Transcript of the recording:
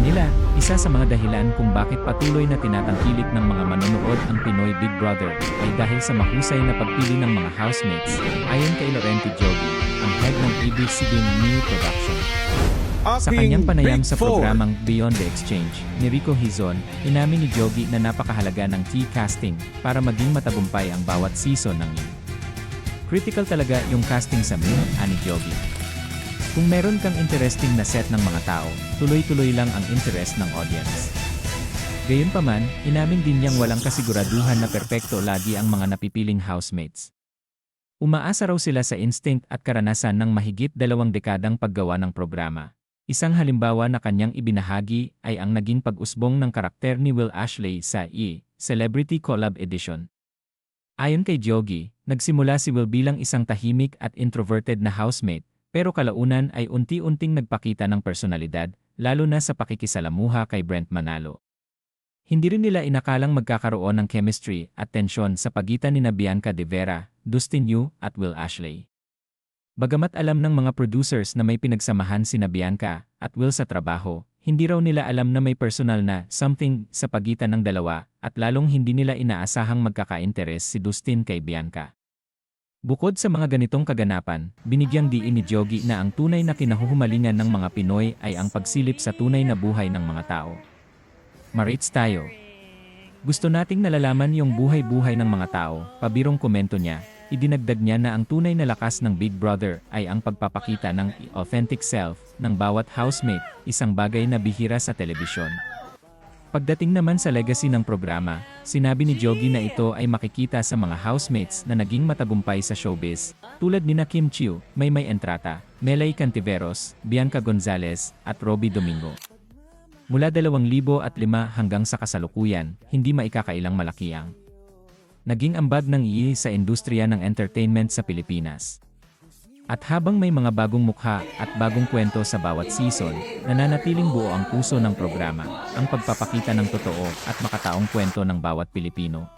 kanila, isa sa mga dahilan kung bakit patuloy na tinatangkilik ng mga manonood ang Pinoy Big Brother ay dahil sa mahusay na pagpili ng mga housemates, ayon kay Laurenti Jogi, ang head ng ABS-CBN Production. Sa kanyang panayam sa programang Beyond the Exchange, ni Rico Hizon, inamin ni Jogi na napakahalaga ng key casting para maging matagumpay ang bawat season ng E! Critical talaga yung casting sa Me, ani Jogi. Kung meron kang interesting na set ng mga tao, tuloy-tuloy lang ang interest ng audience. Gayunpaman, inamin din niyang walang kasiguraduhan na perpekto lagi ang mga napipiling housemates. Umaasa raw sila sa instinct at karanasan ng mahigit 2 dekadang paggawa ng programa. Isang halimbawa na kanyang ibinahagi ay ang naging pag-usbong ng karakter ni Will Ashley sa E! Celebrity Collab Edition. Ayon kay Jogi, nagsimula si Will bilang isang tahimik at introverted na housemate, pero kalaunan ay unti-unting nagpakita ng personalidad, lalo na sa pakikisalamuha kay Brent Manalo. Hindi rin nila inakalang magkakaroon ng chemistry at tensyon sa pagitan ni Bianca De Vera, Dustin Yu at Will Ashley. Bagamat alam ng mga producers na may pinagsamahan si Bianca at Will sa trabaho, hindi raw nila alam na may personal na something sa pagitan ng dalawa at lalong hindi nila inaasahang magkaka-interes si Dustin kay Bianca. Bukod sa mga ganitong kaganapan, binigyang diin ni Jogi na ang tunay na kinahuhumalingan ng mga Pinoy ay ang pagsilip sa tunay na buhay ng mga tao. Marits tayo. Gusto nating nalalaman yung buhay-buhay ng mga tao, pabirong komento niya. Idinagdag niya na ang tunay na lakas ng Big Brother ay ang pagpapakita ng authentic self ng bawat housemate, isang bagay na bihira sa telebisyon. Pagdating naman sa legacy ng programa, sinabi ni Jogi na ito ay makikita sa mga housemates na naging matagumpay sa showbiz, tulad nina Kim Chiu, Maymay Entrata, Melay Cantiveros, Bianca Gonzalez, at Robbie Domingo. Mula 2005 hanggang sa kasalukuyan, hindi maikakailang malaki ang naging ambag ng E! Sa industriya ng entertainment sa Pilipinas. At habang may mga bagong mukha at bagong kwento sa bawat season, nananatiling buo ang puso ng programa, ang pagpapakita ng totoo at makataong kwento ng bawat Pilipino.